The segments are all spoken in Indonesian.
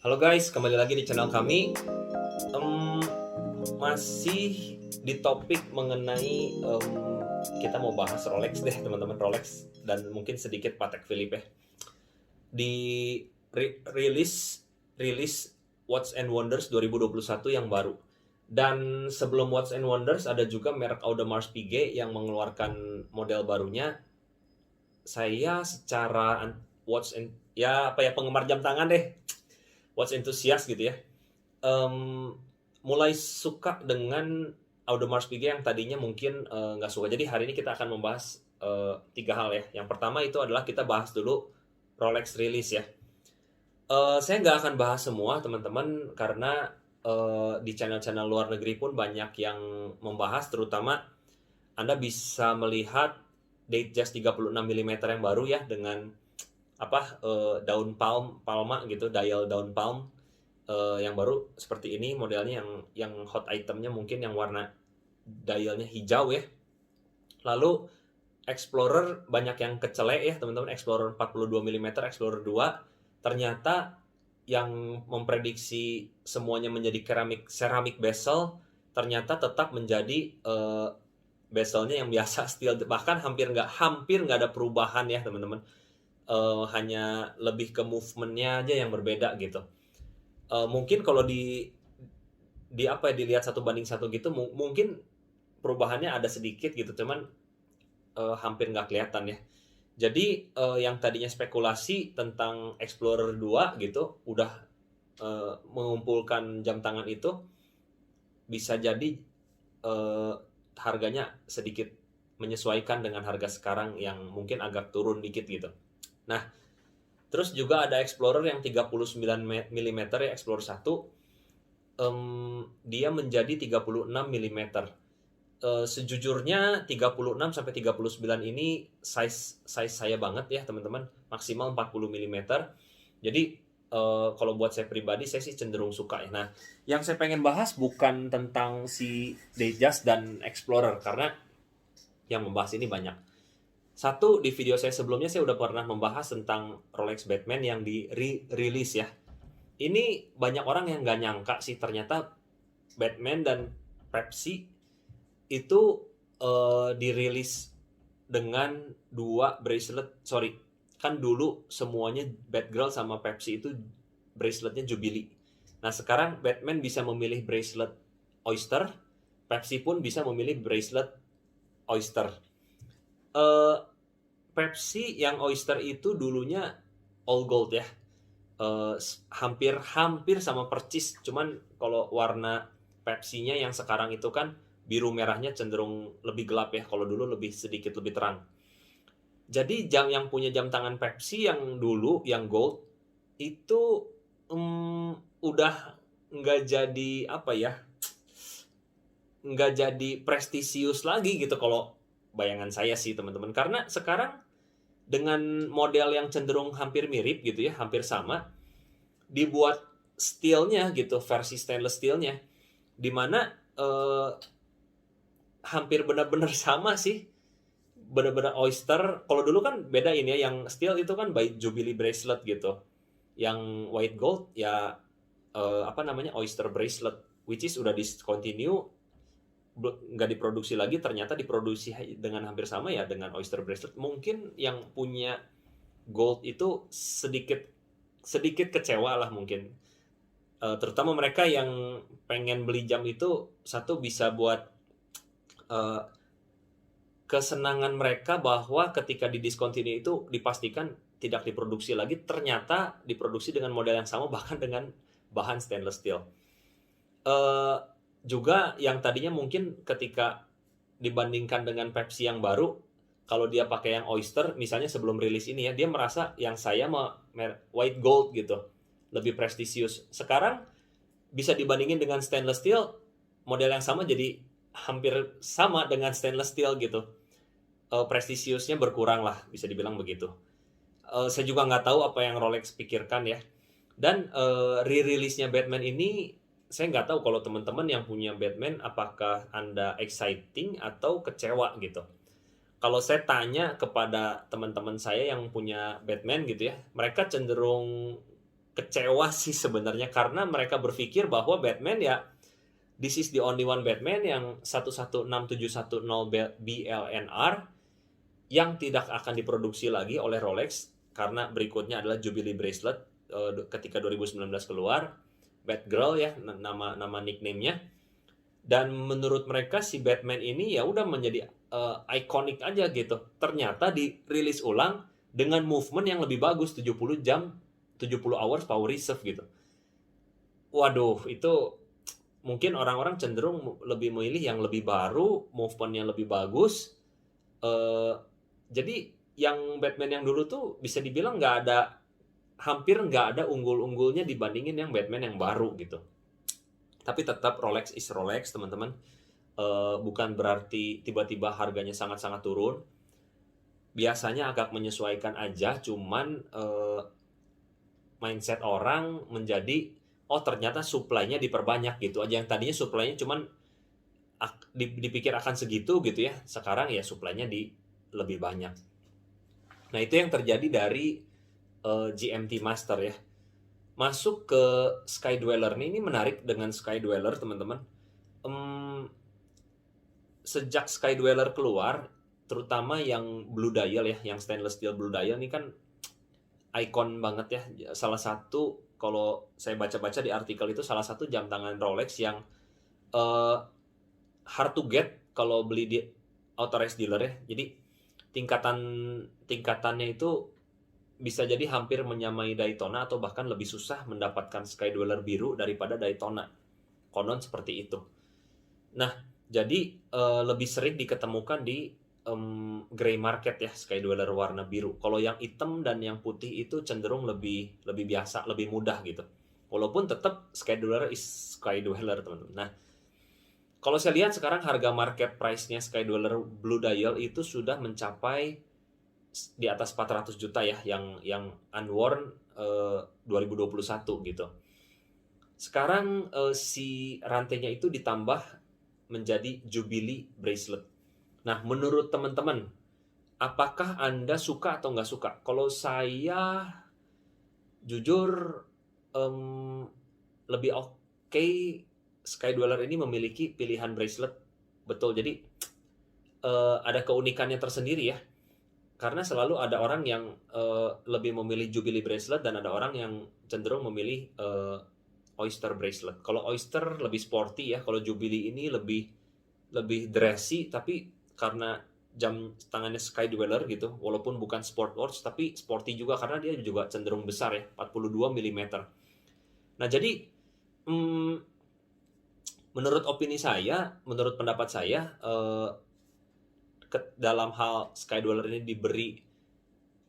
Halo guys, kembali lagi di channel kami. Em, Masih di topik mengenai kita mau bahas Rolex deh teman-teman, Rolex dan mungkin sedikit Patek Philippe ya. Di rilis rilis Watch and Wonders 2021 yang baru. Dan sebelum Watch and Wonders ada juga merek Audemars Piguet yang mengeluarkan model barunya. Saya secara watch and ya apa ya penggemar jam tangan deh, watch enthusiast gitu ya, em, mulai suka dengan Audemars Piguet yang tadinya mungkin nggak suka. Jadi hari ini kita akan membahas tiga hal ya. Yang pertama itu adalah kita bahas dulu Rolex release ya. Saya nggak akan bahas semua teman-teman karena di channel-channel luar negeri pun banyak yang membahas, terutama Anda bisa melihat Datejust 36 mm yang baru ya dengan daun palma gitu, dial daun palm yang baru seperti ini modelnya, yang hot itemnya mungkin yang warna dialnya hijau ya. Lalu Explorer banyak yang kecelek ya teman-teman, Explorer 42 mm, Explorer 2 ternyata yang memprediksi semuanya menjadi ceramic bezel ternyata tetap menjadi bezelnya yang biasa steel, bahkan hampir nggak ada perubahan ya teman-teman. Hanya lebih ke movementnya aja yang berbeda gitu. Mungkin kalau dilihat satu banding satu gitu mungkin perubahannya ada sedikit gitu, cuman hampir nggak kelihatan ya. Jadi yang tadinya spekulasi tentang Explorer 2 gitu udah mengumpulkan jam tangan itu, bisa jadi eh, harganya sedikit menyesuaikan dengan harga sekarang yang mungkin agak turun dikit gitu. Nah, terus juga ada Explorer yang 39 mm ya, Explorer 1. Dia menjadi 36 mm. Sejujurnya 36 sampai 39 ini size saya banget ya teman-teman, maksimal 40 mm. Jadi kalau buat saya pribadi saya sih cenderung suka ya. Nah, yang saya pengen bahas bukan tentang si Datejust dan Explorer karena yang membahas ini banyak. Satu, di video saya sebelumnya saya udah pernah membahas tentang Rolex Batman yang di-release ya. Ini banyak orang yang nggak nyangka sih ternyata Batman dan Pepsi itu dirilis dengan dua bracelet. Sorry, kan dulu semuanya Batgirl sama Pepsi itu braceletnya Jubilee. Nah sekarang Batman bisa memilih bracelet Oyster, Pepsi pun bisa memilih bracelet Oyster. eh Pepsi yang Oyster itu dulunya all gold ya. Hampir sama percis, cuman kalau warna Pepsi-nya yang sekarang itu kan biru merahnya cenderung lebih gelap ya, kalau dulu sedikit lebih terang. Jadi yang punya jam tangan Pepsi yang dulu yang gold itu udah nggak jadi apa ya, nggak jadi prestisius lagi gitu kalau bayangan saya sih teman-teman, karena sekarang dengan model yang cenderung hampir mirip gitu ya, hampir sama, dibuat steelnya gitu, versi stainless steelnya, dimana hampir benar-benar sama sih, benar-benar Oyster. Kalau dulu kan beda ini ya, yang steel itu kan by Jubilee bracelet gitu, yang white gold ya Oyster bracelet, which is udah discontinue, nggak diproduksi lagi, ternyata diproduksi dengan hampir sama ya dengan Oyster bracelet. Mungkin yang punya gold itu sedikit sedikit kecewa lah mungkin. Terutama mereka yang pengen beli jam itu, satu bisa buat uh, kesenangan mereka bahwa ketika didiscontinue itu dipastikan tidak diproduksi lagi, ternyata diproduksi dengan model yang sama bahkan dengan bahan stainless steel. Uh, Juga yang tadinya mungkin ketika dibandingkan dengan Pepsi yang baru, kalau dia pakai yang Oyster misalnya sebelum rilis ini ya, dia merasa yang saya mau white gold gitu lebih prestisius. Sekarang bisa dibandingin dengan stainless steel, model yang sama jadi hampir sama dengan stainless steel gitu. Prestisiusnya berkurang lah, bisa dibilang begitu. Saya juga nggak tahu apa yang Rolex pikirkan ya. Dan re-release-nya Batman ini, saya nggak tahu kalau teman-teman yang punya Batman apakah Anda exciting atau kecewa gitu. Kalau saya tanya kepada teman-teman saya yang punya Batman gitu ya, mereka cenderung kecewa sih sebenarnya, karena mereka berpikir bahwa Batman ya this is the only one Batman yang 116710 BLNR yang tidak akan diproduksi lagi oleh Rolex, karena berikutnya adalah Jubilee Bracelet ketika 2019 keluar, Batgirl ya nama nickname-nya. Dan menurut mereka si Batman ini ya udah menjadi ikonik aja gitu. Ternyata dirilis ulang dengan movement yang lebih bagus, 70 jam, 70 hours power reserve gitu. Waduh, itu mungkin orang-orang cenderung lebih memilih yang lebih baru, movement yang lebih bagus. Jadi yang Batman yang dulu tuh bisa dibilang hampir nggak ada unggul-unggulnya dibandingin yang Batman yang baru gitu. Tapi tetap Rolex is Rolex, teman-teman. Bukan berarti tiba-tiba harganya sangat-sangat turun. Biasanya agak menyesuaikan aja, cuman mindset orang menjadi ternyata supply-nya diperbanyak gitu aja. Yang tadinya supply-nya cuman dipikir akan segitu gitu ya. Sekarang ya supply-nya lebih banyak. Nah, itu yang terjadi dari GMT Master ya. Masuk ke Sky Dweller ini menarik dengan Sky Dweller, teman-teman. Sejak Sky Dweller keluar, terutama yang Blue Dial ya, yang stainless steel Blue Dial ini kan ikon banget ya. Salah satu, kalau saya baca-baca di artikel itu, salah satu jam tangan Rolex yang hard to get kalau beli di authorized dealer ya. Jadi tingkatannya itu bisa jadi hampir menyamai Daytona atau bahkan lebih susah mendapatkan Sky Dweller biru daripada Daytona. Konon seperti itu. Nah, jadi lebih sering diketemukan di gray market ya, Sky Dweller warna biru. Kalau yang hitam dan yang putih itu cenderung lebih biasa, lebih mudah gitu. Walaupun tetap Sky Dweller is Sky Dweller, teman-teman. Nah, kalau saya lihat sekarang harga market price-nya Sky Dweller Blue Dial itu sudah mencapai di atas 400 juta ya, yang unworn 2021 gitu. Sekarang si rantainya itu ditambah menjadi Jubilee Bracelet. Nah, menurut teman-teman, apakah Anda suka atau nggak suka? Kalau saya jujur lebih oke Sky Dweller ini memiliki pilihan bracelet. Betul, jadi ada keunikannya tersendiri ya. Karena selalu ada orang yang lebih memilih Jubilee Bracelet dan ada orang yang cenderung memilih Oyster Bracelet. Kalau Oyster lebih sporty ya, kalau Jubilee ini lebih dressy, tapi karena jam tangannya Sky Dweller gitu, walaupun bukan sport watch tapi sporty juga karena dia juga cenderung besar ya, 42 mm. Nah, jadi menurut pendapat saya, dalam hal Sky Dweller ini diberi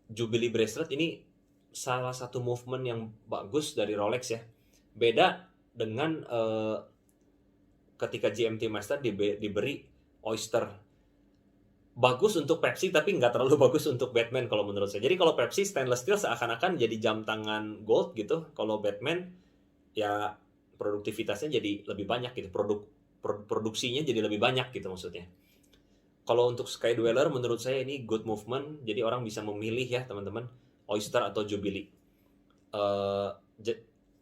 Jubilee Bracelet ini salah satu movement yang bagus dari Rolex ya. Beda dengan ketika GMT Master diberi Oyster. Bagus untuk Pepsi tapi nggak terlalu bagus untuk Batman kalau menurut saya. Jadi kalau Pepsi stainless steel seakan-akan jadi jam tangan gold gitu. Kalau Batman ya produktivitasnya jadi lebih banyak gitu. Produksinya jadi lebih banyak gitu maksudnya. Kalau untuk Sky Dweller menurut saya ini good movement. Jadi orang bisa memilih ya teman-teman, Oyster atau Jubilee.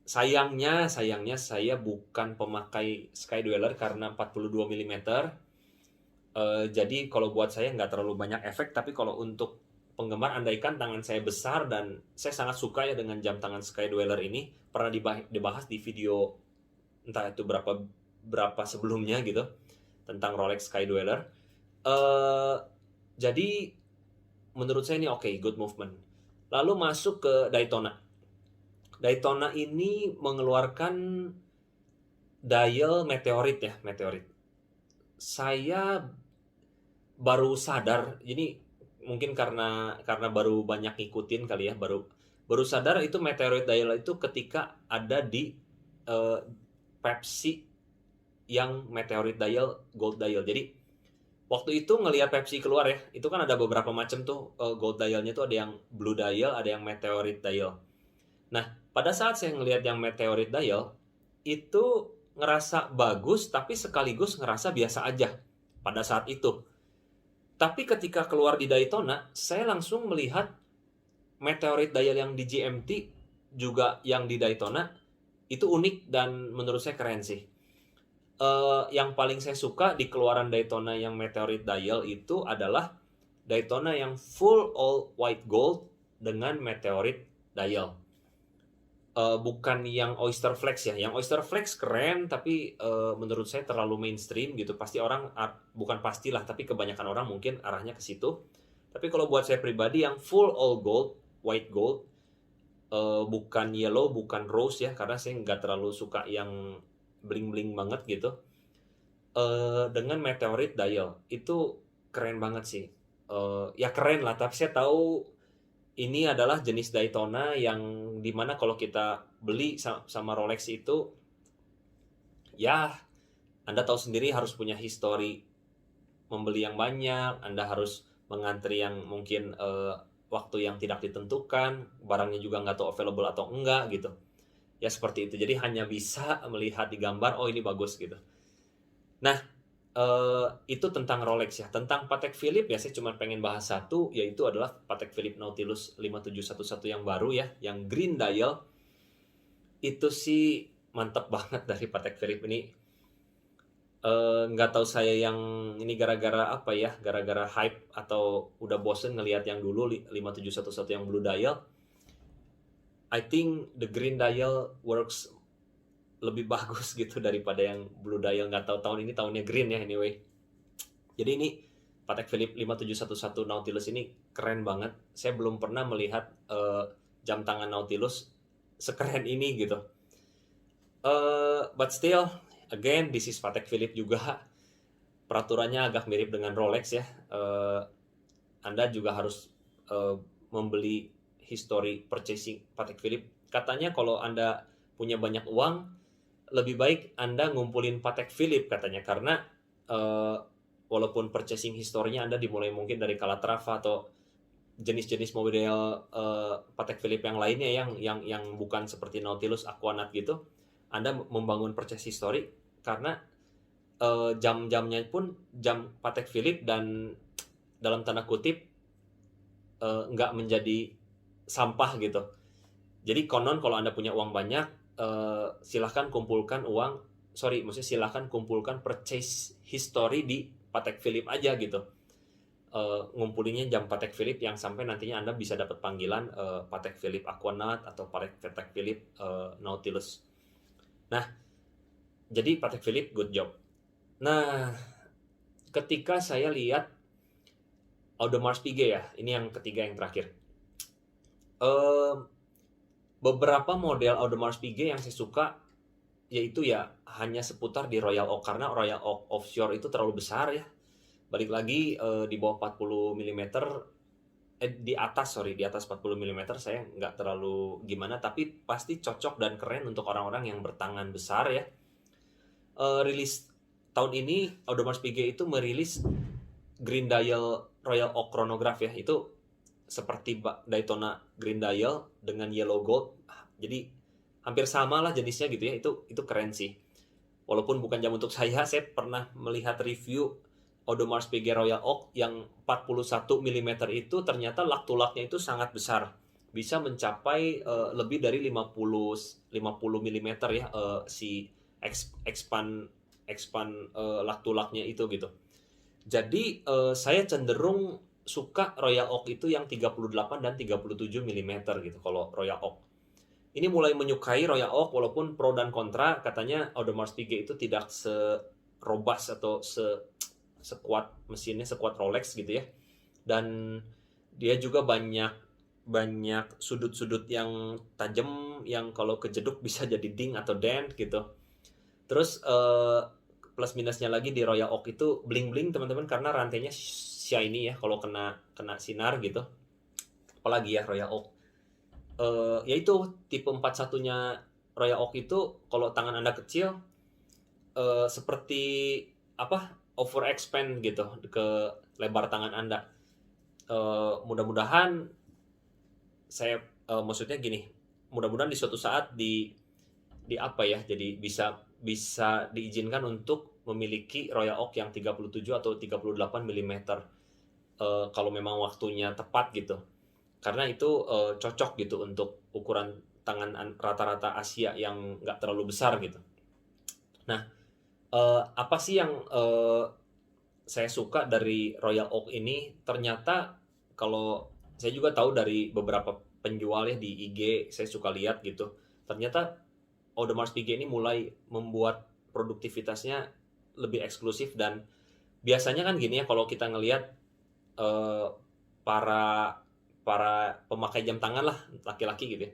Sayangnya saya bukan pemakai Sky Dweller karena 42 mm. Jadi kalau buat saya nggak terlalu banyak efek. Tapi kalau untuk penggemar, andaikan tangan saya besar dan saya sangat suka ya dengan jam tangan Sky Dweller ini. Pernah dibahas di video entah itu berapa sebelumnya gitu tentang Rolex Sky Dweller. Jadi menurut saya ini oke, good movement. Lalu masuk ke Daytona. Daytona ini mengeluarkan dial meteorit ya, meteorit. Saya baru sadar, ini mungkin karena baru banyak ngikutin kali ya, baru sadar itu meteorit dial itu ketika ada di Pepsi yang meteorit dial, gold dial. Jadi waktu itu ngelihat Pepsi keluar ya, itu kan ada beberapa macam tuh gold dialnya tuh, ada yang blue dial, ada yang meteorit dial. Nah, pada saat saya ngelihat yang meteorit dial itu ngerasa bagus tapi sekaligus ngerasa biasa aja pada saat itu. Tapi ketika keluar di Daytona, saya langsung melihat meteorit dial yang di GMT juga yang di Daytona itu unik dan menurut saya keren sih. Yang paling saya suka di keluaran Daytona yang Meteorite Dial itu adalah Daytona yang full all white gold dengan Meteorite Dial. Bukan yang Oyster Flex ya. Yang Oyster Flex keren, tapi menurut saya terlalu mainstream gitu. Pasti orang, bukan pastilah, tapi kebanyakan orang mungkin arahnya ke situ. Tapi kalau buat saya pribadi yang full all gold, white gold, bukan yellow, bukan rose ya, karena saya nggak terlalu suka yang bling-bling banget gitu. Dengan Meteorite Dial itu keren banget sih. Ya keren lah, tapi saya tahu ini adalah jenis Daytona yang dimana kalau kita beli sama Rolex itu, ya Anda tahu sendiri harus punya histori membeli yang banyak, Anda harus mengantri yang mungkin waktu yang tidak ditentukan, barangnya juga nggak tahu available atau enggak gitu. Ya seperti itu, jadi hanya bisa melihat di gambar, oh ini bagus gitu. Nah, itu tentang Rolex ya. Tentang Patek Philippe ya, saya cuma pengen bahas satu, yaitu adalah Patek Philippe Nautilus 5711 yang baru ya, yang green dial. Itu sih mantep banget dari Patek Philippe ini. Nggak tahu saya yang ini gara-gara apa ya, gara-gara hype atau udah bosen ngelihat yang dulu 5711 yang blue dial. I think the green dial works lebih bagus gitu daripada yang blue dial. Nggak tahu tahun ini tahunnya green ya anyway. Jadi ini Patek Philippe 5711 Nautilus ini keren banget. Saya belum pernah melihat jam tangan Nautilus sekeren ini gitu. But still, again, this is Patek Philippe juga. Peraturannya agak mirip dengan Rolex ya. Anda juga harus membeli history purchasing Patek Philippe. Katanya kalau Anda punya banyak uang, lebih baik Anda ngumpulin Patek Philippe katanya, karena walaupun purchasing historinya Anda dimulai mungkin dari Calatrava atau jenis-jenis mobil Patek Philippe yang lainnya yang bukan seperti Nautilus, Aquanaut gitu, Anda membangun purchase history karena jam-jamnya pun jam Patek Philippe dan dalam tanda kutip nggak menjadi sampah gitu. Jadi konon kalau Anda punya uang banyak, silahkan kumpulkan silahkan kumpulkan purchase history di Patek Philippe aja gitu. Ngumpulinnya jam Patek Philippe yang sampai nantinya Anda bisa dapat panggilan Patek Philippe Aquanaut atau Patek Philippe Nautilus. Nah, jadi Patek Philippe good job. Nah, ketika saya lihat Audemars Piguet ya, ini yang ketiga yang terakhir. Beberapa model Audemars Piguet yang saya suka yaitu ya hanya seputar di Royal Oak, karena Royal Oak Offshore itu terlalu besar ya. Balik lagi di bawah 40 mm, di atas 40 mm saya nggak terlalu gimana, tapi pasti cocok dan keren untuk orang-orang yang bertangan besar ya. Rilis tahun ini Audemars Piguet itu merilis green dial Royal Oak chronograph ya, itu seperti Daytona green dial dengan yellow gold, jadi hampir sama lah jenisnya gitu ya. Itu keren sih, walaupun bukan jam untuk saya pernah melihat review Audemars Piguet Royal Oak yang 41 mm itu ternyata lak-tulaknya itu sangat besar, bisa mencapai lebih dari 50 mm ya, si expand lak-tulaknya itu gitu. Jadi saya cenderung suka Royal Oak itu yang 38 dan 37 mm gitu kalau Royal Oak. Ini mulai menyukai Royal Oak, walaupun pro dan kontra. Katanya Audemars Piguet itu tidak serobas atau sekuat mesinnya, sekuat Rolex gitu ya. Dan dia juga banyak sudut-sudut yang tajam yang kalau kejeduk bisa jadi ding atau dent gitu. Terus plus minusnya lagi di Royal Oak itu bling-bling teman-teman, karena rantainya shiny ya kalau kena sinar gitu. Apalagi ya Royal Oak. Yaitu tipe 41-nya Royal Oak itu kalau tangan Anda kecil seperti overexpand gitu ke lebar tangan Anda. Mudah-mudahan saya maksudnya gini, mudah-mudahan di suatu saat jadi bisa diizinkan untuk memiliki Royal Oak yang 37 atau 38 mm kalau memang waktunya tepat gitu. Karena itu cocok gitu untuk ukuran tangan rata-rata Asia yang nggak terlalu besar gitu. Nah, apa sih yang saya suka dari Royal Oak ini? Ternyata kalau saya juga tahu dari beberapa penjual ya di IG, saya suka lihat gitu. Ternyata Audemars Piguet ini mulai membuat produktivitasnya lebih eksklusif, dan biasanya kan gini ya, kalau kita ngelihat eh, para para pemakai jam tangan lah, laki-laki gitu ya.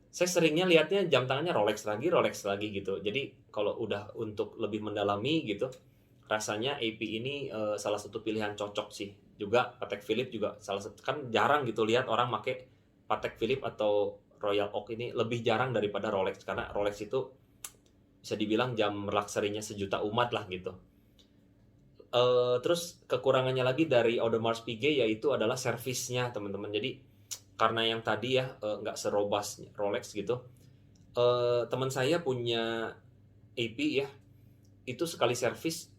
Saya seringnya lihatnya jam tangannya Rolex lagi gitu. Jadi kalau udah untuk lebih mendalami gitu, rasanya AP ini salah satu pilihan cocok sih. Juga Patek Philippe juga salah satu, kan jarang gitu lihat orang pakai Patek Philippe atau Royal Oak ini, lebih jarang daripada Rolex, karena Rolex itu bisa dibilang jam luxury-nya sejuta umat lah gitu. Terus kekurangannya lagi dari Audemars Piguet yaitu adalah servisnya teman-teman. Jadi karena yang tadi ya nggak serobas Rolex gitu. Teman saya punya AP ya, itu sekali servis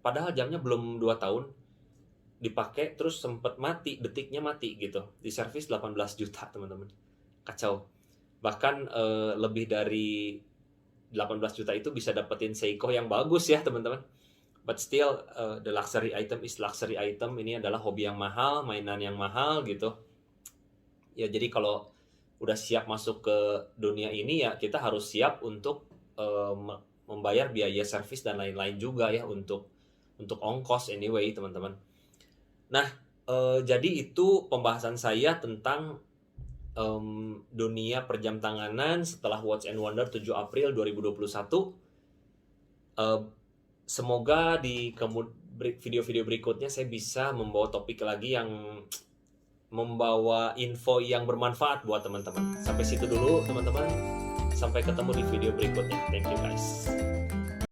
padahal jamnya belum 2 tahun dipakai terus sempet mati, detiknya mati gitu. Di servis 18 juta teman-teman. Kacau. Bahkan lebih dari 18 juta itu bisa dapetin Seiko yang bagus ya teman-teman. But still, the luxury item is luxury item. Ini adalah hobi yang mahal, mainan yang mahal gitu. Ya jadi kalau udah siap masuk ke dunia ini ya kita harus siap untuk membayar biaya servis dan lain-lain juga ya, untuk ongkos anyway teman-teman. Nah, jadi itu pembahasan saya tentang dunia perjam tanganan setelah Watch and Wonder 7 April 2021. Semoga di video-video berikutnya saya bisa membawa topik lagi yang membawa info yang bermanfaat buat teman-teman. Sampai situ dulu teman-teman. Sampai ketemu di video berikutnya. Thank you guys.